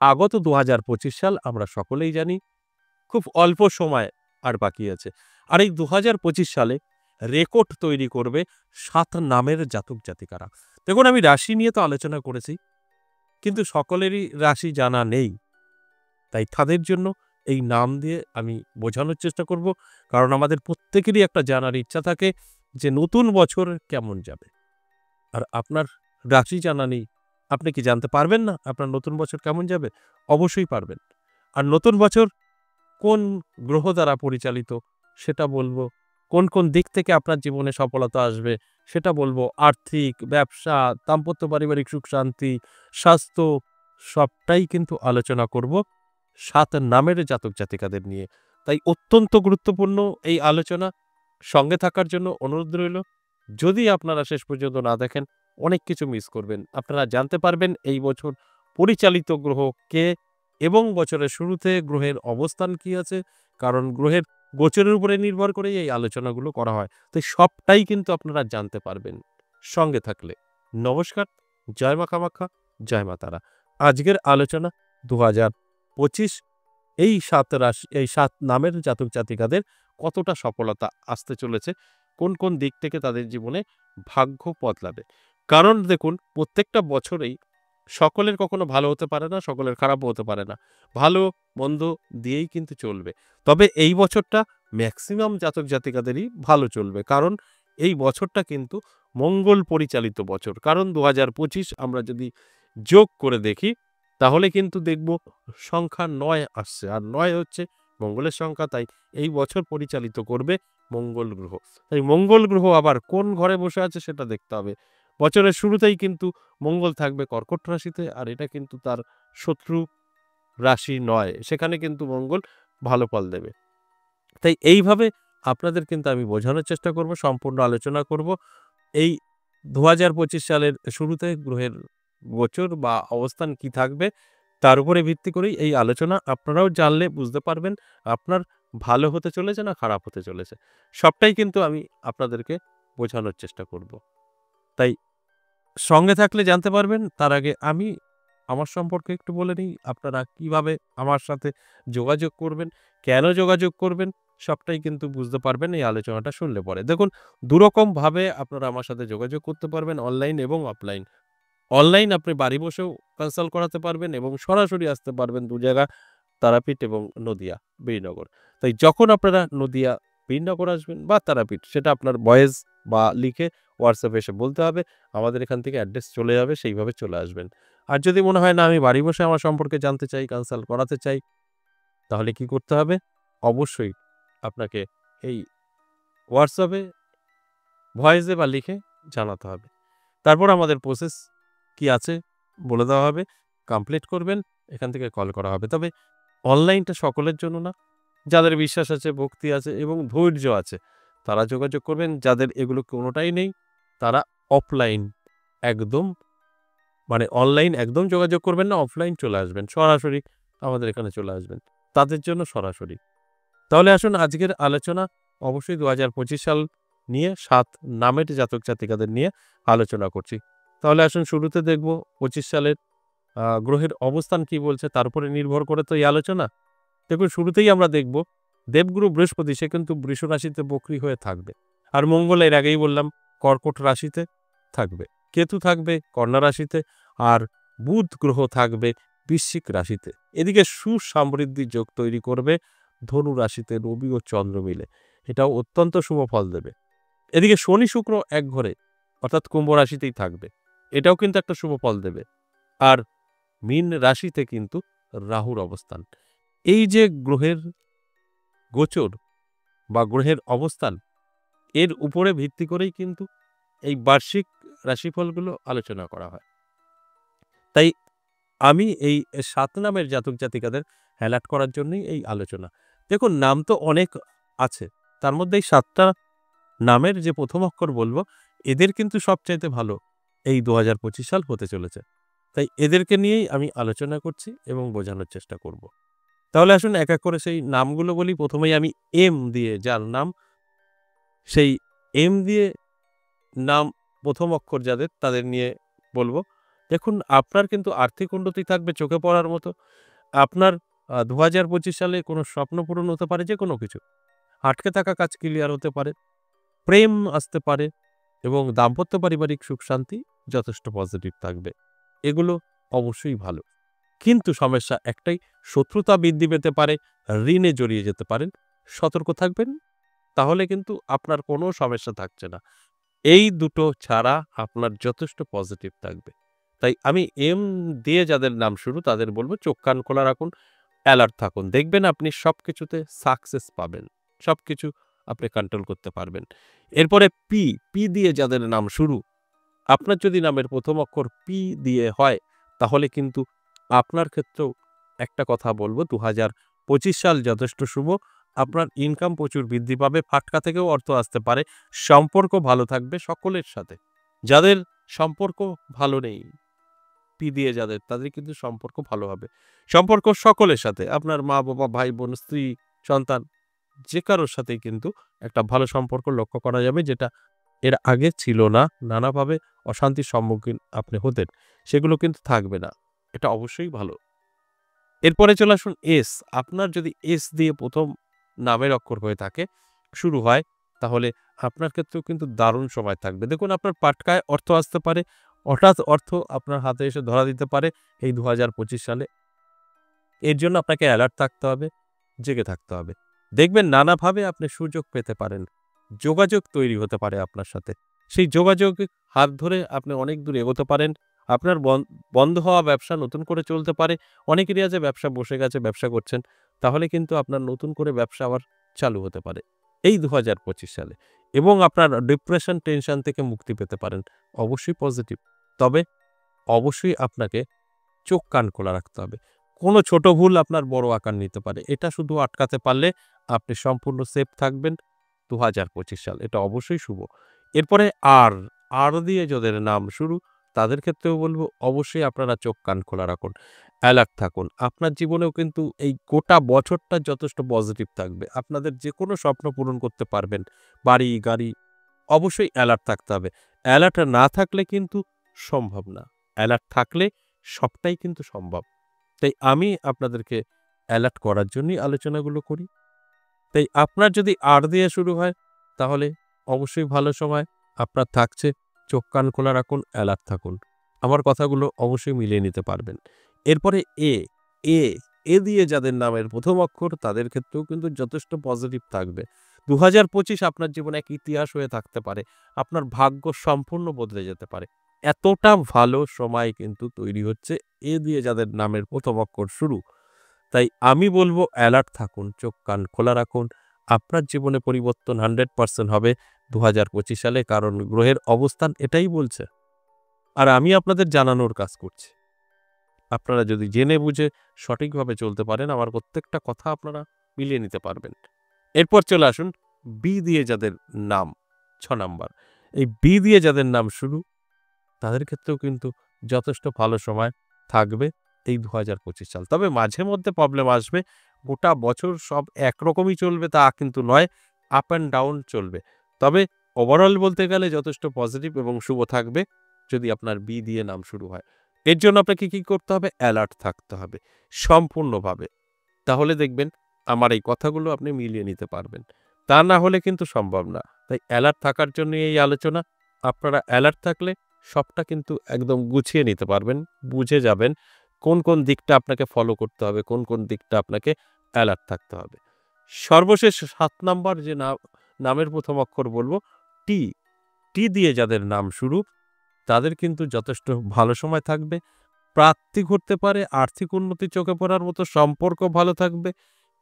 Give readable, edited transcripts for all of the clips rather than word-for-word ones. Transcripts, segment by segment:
আগত ২০২৫ সাল আমরা সকলেই জানি খুব অল্প সময় আর বাকি আছে। আর এই ২০২৫ সালে রেকর্ড তৈরি করবে ৭ নামের জাতক জাতিকারা। দেখুন, আমি রাশি নিয়ে তো আলোচনা করেছি, কিন্তু সকলেরই রাশি জানা নেই। তাই তাদের জন্য এই নাম দিয়ে আমি বোঝানোর চেষ্টা করব। কারণ আমাদের প্রত্যেকেরই একটা জানার ইচ্ছা থাকে যে নতুন বছর কেমন যাবে। আর আপনার রাশি জানা নেই, আপনি কি জানতে পারবেন না আপনার নতুন বছর কেমন যাবে? অবশ্যই পারবেন। আর নতুন বছর কোন গ্রহ দ্বারা পরিচালিত সেটা বলব। কোন দিক থেকে আপনার জীবনে সফলতা আসবে সেটা বলব। আর্থিক, ব্যবসা, দাম্পত্য পারিবারিক সুখ-শান্তি, স্বাস্থ্য সবটাই কিন্তু আলোচনা করব ৭ নামের জাতক জাতিকাদের নিয়ে। তাই অত্যন্ত গুরুত্বপূর্ণ এই আলোচনা। সঙ্গে থাকার জন্য অনুরোধ রইল। যদি আপনারা শেষ পর্যন্ত না দেখেন, অনেক কিছু মিস করবেন। আপনারা জানতে পারবেন এই বছর পরিচালিত গ্রহ কে এবং বছরের শুরুতে গ্রহের অবস্থান কি আছে। কারণ গ্রহের গোচরের উপরে নির্ভর করেই এই আলোচনাগুলো করা হয়। তাই সবটাই কিন্তু আপনারা জানতে পারবেন সঙ্গে থাকলে। নমস্কার, জয় মা কামাখ্যা, জয় মা তারা। আজকের আলোচনা ২০২৫ এই ৭ রাশি, এই ৭ নামের জাতক জাতিকাদের কতটা সফলতা আসতে চলেছে, কোন দিক থেকে তাদের জীবনে ভাগ্য বদলাবে। কারণ দেখুন, প্রত্যেকটা বছরেই সকলের কখনো ভালো হতে পারে না, সকলের খারাপও হতে পারে না। ভালো মন্দ দিয়েই কিন্তু চলবে। তবে এই বছরটা ম্যাক্সিমাম জাতক জাতিকাদেরই ভালো চলবে। কারণ এই বছরটা কিন্তু মঙ্গল পরিচালিত বছর। কারণ ২০২৫ আমরা যদি যোগ করে দেখি তাহলে কিন্তু দেখব সংখ্যা ৯ আসছে। আর ৯ হচ্ছে মঙ্গলের সংখ্যা। তাই এই বছর পরিচালিত করবে মঙ্গল গ্রহ। তাই মঙ্গল গ্রহ আবার কোন ঘরে বসে আছে সেটা দেখতে হবে। বছরের শুরুতেই কিন্তু মঙ্গল থাকবে কর্কট রাশিতে, আর এটা কিন্তু তার শত্রু রাশি নয়। সেখানে কিন্তু মঙ্গল ভালো ফল দেবে। তাই এইভাবে আপনাদের কিন্তু আমি বোঝানোর চেষ্টা করব, সম্পূর্ণ আলোচনা করব। এই ২০২৫ সালের শুরুতে গ্রহের গোচর বা অবস্থান কি থাকবে তার উপরে ভিত্তি করেই এই আলোচনা। আপনারাও জানলে বুঝতে পারবেন আপনার ভালো হতে চলেছে না খারাপ হতে চলেছে। সবটাই কিন্তু আমি আপনাদেরকে বোঝানোর চেষ্টা করব। তাই সঙ্গে থাকলে জানতে পারবেন। তার আগে আমি আমার সম্পর্কে একটু বলে নিই। আপনারা কিভাবে আমার সাথে যোগাযোগ করবেন, কেন যোগাযোগ করবেন, সবটাই কিন্তু বুঝতে পারবেন এই আলোচনাটা শুনলে পরে। দেখুন, দুরকমভাবে আপনারা আমার সাথে যোগাযোগ করতে পারবেন, অনলাইন এবং অফলাইন। অনলাইন আপনি বাড়ি বসেও কনসাল্ট করাতে পারবেন এবং সরাসরি আসতে পারবেন ২ জায়গা, তারাপীঠ এবং নদিয়া, বীরনগর। তাই যখন আপনারা নদিয়া, বীরনগর আসবেন বা তারাপীঠ, সেটা আপনার ভয়েস বা লিখে WhatsApp এ এসে বলতে হবে। আমাদের এখান থেকে অ্যাড্রেস চলে যাবে, সেইভাবে চলে আসবেন। আর যদি মনে হয় না আমি বাড়ি বসে আমার সম্পর্কে জানতে চাই, কনসাল্ট করাতে চাই, তাহলে কি করতে হবে? অবশ্যই আপনাকে এই WhatsApp এ ভয়েসে বা লিখে জানাতে হবে। তারপর আমাদের প্রসেস কি আছে বলে দেওয়া হবে। কমপ্লিট করবেন, এখান থেকে কল করা হবে। তবে অনলাইনটা সকলের জন্য না। যাদের বিশ্বাস আছে, ভক্তি আছে এবং ধৈর্য আছে তারা যোগাযোগ করবেন। যাদের এগুলো কোনোটাই নেই তারা অফলাইন একদম, মানে অনলাইন একদম যোগাযোগ করবেন না, অফলাইন চলে আসবেন। সরাসরি আমাদের এখানে চলে আসবেন। তাদের জন্য সরাসরি। তাহলে আসুন আজকের আলোচনা অবশ্যই ২০২৫ সাল নিয়ে ৭ নামের জাতক জাতিকাদের নিয়ে আলোচনা করছি। তাহলে আসুন শুরুতে দেখব ২৫ সালের গ্রহের অবস্থান কি বলছে, তার উপরে নির্ভর করে তো এই আলোচনা। দেখুন, শুরুতেই আমরা দেখব দেবগুরু বৃহস্পতি, সে কিন্তু বৃষ রাশিতে বক্রী হয়ে থাকবে। আর মঙ্গল এর আগেই বললাম কর্কট রাশিতে থাকবে। কেতু থাকবে কন্যা রাশিতে, আর বুধ গ্রহ থাকবে বৃশ্চিক রাশিতে। এদিকে সুসমৃদ্ধির যোগ তৈরি করবে ধনু রাশিতে রবি ও চন্দ্র মিলে। এটাও অত্যন্ত শুভ ফল দেবে। এদিকে শনি শুক্র এক ঘরে অর্থাৎ কুম্ভ রাশিতেই থাকবে। এটাও কিন্তু একটা শুভ ফল দেবে। আর মীন রাশিতে কিন্তু রাহুর অবস্থান। এই যে গ্রহের গোচর বা গ্রহের অবস্থান, এর উপরে ভিত্তি করেই কিন্তু এই বার্ষিক রাশিফলগুলো আলোচনা করা হয়। তাই আমি এই ৭ নামের জাতক জাতিকাদের হাইলাইট করার জন্যই এই আলোচনা। দেখুন, নাম তো অনেক আছে। তার মধ্যে এই ৭ টা নামের যে ১ম অক্ষর বলব, এদের কিন্তু সবচাইতে ভালো এই ২০২৫ সাল হতে চলেছে। তাই এদেরকে নিয়েই আমি আলোচনা করছি এবং বোঝানোর চেষ্টা করব। তাহলে আসুন এক, এক করে সেই নামগুলো বলি। ১ম এই আমি এম দিয়ে যার নাম, সেই এম দিয়ে নাম ১ম অক্ষর যাদের, তাদের নিয়ে বলব। দেখুন আপনার কিন্তু আর্থিক উন্নতি থাকবে চোখে পড়ার মতো। আপনার ২০২৫ সালে কোনো স্বপ্ন পূরণ হতে পারে যেকোনো কিছু। আটকে থাকা কাজ ক্লিয়ার হতে পারে, প্রেম আসতে পারে এবং দাম্পত্য পারিবারিক সুখ-শান্তি যথেষ্ট পজিটিভ থাকবে। এগুলো অবশ্যই ভালো। কিন্তু সমস্যা একটাই, শত্রুতা বৃদ্ধি পেতে পারে, ঋণে জড়িয়ে যেতে পারেন। সতর্ক থাকবেন, তাহলে কিন্তু আপনার কোনো সমস্যা থাকছে না। এই দুটো ছাড়া আপনার যথেষ্ট পজিটিভ থাকবে। তাই আমি এম দিয়ে যাদের নাম শুরু তাদের বলব চোখ কান খোলা রাখুন, অ্যালার্ট থাকুন। দেখবেন আপনি সবকিছুতে সাকসেস পাবেন। সবকিছু আপনি কন্ট্রোল করতে পারবেন। এরপরে পি দিয়ে যাদের নাম শুরু, আপনার যদি নামের ১ম অক্ষর পি দিয়ে হয়, তাহলে কিন্তু আপনার ক্ষেত্রেও একটা কথা বলব ২০২৫ সাল যথেষ্ট শুভ। আপনার ইনকাম প্রচুর বৃদ্ধি পাবে, ফাটকা থেকেও অর্থ আসতে পারে, সম্পর্ক ভালো থাকবে সকলের সাথে। যাদের সম্পর্ক ভালো নেই, পি দিয়ে যাদের, তাদের কিন্তু সম্পর্ক ভালো হবে। সম্পর্ক সকলের সাথে, আপনার মা-বাবা, ভাই-বোন, স্ত্রী, সন্তান যে কারোর সাথেই কিন্তু একটা ভালো সম্পর্ক লক্ষ্য করা যাবে, যেটা এর আগে ছিল না। নানাভাবে অশান্তির সম্মুখীন আপনি হতেন। সেগুলো কিন্তু থাকবে না। এটা অবশ্যই ভালো। এরপরে চলে আসুন এস। আপনার যদি এস দিয়ে ১ম নামের অক্ষর হয়ে থাকে, শুরু হয়, তাহলে আপনার ক্ষেত্রেও কিন্তু দারুণ সময় থাকবে। দেখুন আপনার পাটকায় অর্থ আসতে পারে। হঠাৎ অর্থ আপনার হাতে এসে ধরা দিতে পারে এই ২০২৫ সালে। এর জন্য আপনাকে অ্যালার্ট থাকতে হবে, জেগে থাকতে হবে। দেখবেন নানাভাবে আপনি সুযোগ পেতে পারেন। যোগাযোগ তৈরি হতে পারে আপনার সাথে। সেই যোগাযোগ হাত ধরে আপনি অনেক দূর এগোতে পারেন। আপনার বন্ধ হওয়া ব্যবসা নতুন করে চলতে পারে। অনেকেরই আছে ব্যবসা বসে গেছে, ব্যবসা করছেন। তাহলে কিন্তু আপনার নতুন করে ব্যবসা আবার চালু হতে পারে এই ২০২৫ সালে। এবং আপনার ডিপ্রেশন, টেনশন থেকে মুক্তি পেতে পারেন। অবশ্যই পজিটিভ। তবে অবশ্যই আপনাকে চোখ কান খোলা রাখতে হবে। কোনো ছোট ভুল আপনার বড় আকার নিতে পারে। এটা শুধু আটকাতে পারলে আপনি সম্পূর্ণ সেফ থাকবেন ২০২৫ সাল। এটা অবশ্যই শুভ। এরপরে আর দিয়ে যাদের নাম শুরু, তাদের ক্ষেত্রেও বলব অবশ্যই আপনারা চোখ কান খোলা রাখুন। অ্যালার্ট থাকুন। আপনার জীবনেও কিন্তু এই গোটা বছরটা যথেষ্ট পজিটিভ থাকবে। আপনাদের যেকোনো স্বপ্ন পূরণ করতে পারবেন। বাড়ি, গাড়ি, অবশ্যই অ্যালার্ট থাকতে হবে। অ্যালার্ট না থাকলে কিন্তু সম্ভব না। অ্যালার্ট থাকলে সবটাই কিন্তু সম্ভব। তাই আমি আপনাদেরকে অ্যালার্ট করার জন্যই আলোচনাগুলো করি। তাই আপনার যদি আর দিয়ে শুরু হয়, তাহলে অবশ্যই ভালো সময় আপনার থাকছে। চোখ কান খোলা রাখুন, অ্যালার্ট থাকুন। আমার কথাগুলো অবশ্যই মিলিয়ে নিতে পারবেন। এরপরে এ, এ, এ দিয়ে যাদের নামের ১ম অক্ষর, তাদের ক্ষেত্রেও কিন্তু যথেষ্ট পজিটিভ থাকবে। ২০২৫ আপনার জীবনে এক ইতিহাস হয়ে থাকতে পারে। আপনার ভাগ্য সম্পূর্ণ বদলে যেতে পারে। এতটা ভালো সময় কিন্তু তৈরি হচ্ছে এ দিয়ে যাদের নামের ১ম অক্ষর শুরু। তাই আমি বলব অ্যালার্ট থাকুন, চোখ কান খোলা রাখুন। আপনার জীবনে পরিবর্তন 100% হবে ২০২৫ সালে, কারণ গ্রহের অবস্থান এটাই বলছে। আর আমি আপনাদের জানানোর কাজ করছি। আপনারা যদি জেনে বুঝে সঠিকভাবে চলতে পারেন, আমার প্রত্যেকটা কথা আপনারা মিলিয়ে নিতে পারবেন। এরপর চলে আসুন বি দিয়ে যাদের নাম ৬ নাম্বার। এই বি দিয়ে যাদের নাম শুরু, তাদের ক্ষেত্রেও কিন্তু যথেষ্ট ভালো সময় থাকবে এই ২০২৫ সাল। তবে মাঝে মধ্যে প্রবলেম আসবে। গোটা বছর সব একরকমই চলবে তা কিন্তু নয়। আপ অ্যান্ড ডাউন চলবে। তবে ওভারঅল বলতে গেলে যথেষ্ট পজিটিভ এবং শুভ থাকবে যদি আপনার বি দিয়ে নাম শুরু হয়। এর জন্য আপনাকে কি করতে হবে? অ্যালার্ট থাকতে হবে সম্পূর্ণভাবে। তাহলে দেখবেন আমার এই কথাগুলো আপনি মিলিয়ে নিতে পারবেন। তা না হলে কিন্তু সম্ভব না। তাই অ্যালার্ট থাকার জন্যই এই আলোচনা। আপনারা অ্যালার্ট থাকলে সবটা কিন্তু একদম গুছিয়ে নিতে পারবেন। বুঝে যাবেন কোন দিকটা আপনাকে ফলো করতে হবে, কোন দিকটা আপনাকে অ্যালার্ট থাকতে হবে। সর্বশেষ ৭ নাম্বার যে নামের ১ম অক্ষর বলব টি। টি দিয়ে যাদের নাম শুরু, তাদের কিন্তু যথেষ্ট ভালো সময় থাকবে। প্রাপ্তি ঘটতে পারে, আর্থিক উন্নতি চোখে পড়ার মতো, সম্পর্ক ভালো থাকবে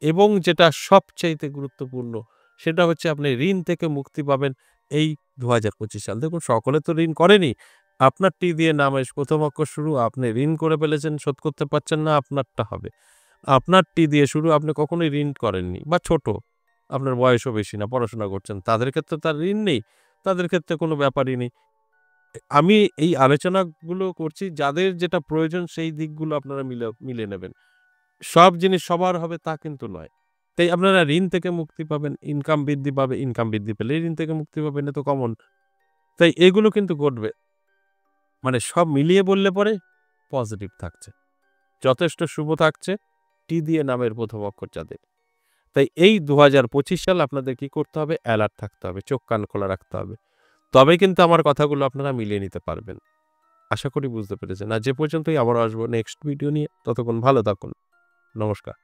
এবং যেটা সবচাইতে গুরুত্বপূর্ণ, সেটা হচ্ছে আপনি ঋণ থেকে মুক্তি পাবেন এই ২০২৫ সাল। দেখুন সকলে তো ঋণ করেনি। আপনার টি দিয়ে নামের ১ম অক্ষর শুরু, আপনি ঋণ করে ফেলেছেন, শোধ করতে পারছেন না, আপনারটা হবে। আপনার টি দিয়ে শুরু, আপনি কখনোই ঋণ করেননি বা ছোট, আপনার বয়সও বেশি না, পড়াশোনা করছেন। তাদের ক্ষেত্রে তো আর ঋণ নেই। তাদের ক্ষেত্রে কোনো ব্যাপারই নেই। আমি এই আলোচনাগুলো করছি যাদের যেটা প্রয়োজন সেই দিকগুলো আপনারা মিলিয়ে নেবেন। সব জিনিস সবার হবে তা কিন্তু নয়। তাই আপনারা ঋণ থেকে মুক্তি পাবেন, ইনকাম বৃদ্ধি পাবে, ইনকাম বৃদ্ধি পেলে ঋণ থেকে মুক্তি পাবেন, এ তো কমন। তাই এগুলো কিন্তু ঘটবে। মানে সব মিলিয়ে বললে পরে পজিটিভ থাকছে, যথেষ্ট শুভ থাকছে। টি দিয়ে নামের প্রথম অক্ষর যাদের। তাই এই 2025 সাল আপনাদের কি করতে হবে? অ্যালার্ট থাকতে হবে, চোখ কান খোলা রাখতে হবে। তবে কিন্তু আমার কথাগুলো আপনারা মিলিয়ে নিতে পারবেন। আশা করি বুঝতে পেরেছেন। আর যে পর্যন্তই আবারও আসবো নেক্সট ভিডিও নিয়ে, ততক্ষণ ভালো থাকুন। নমস্কার।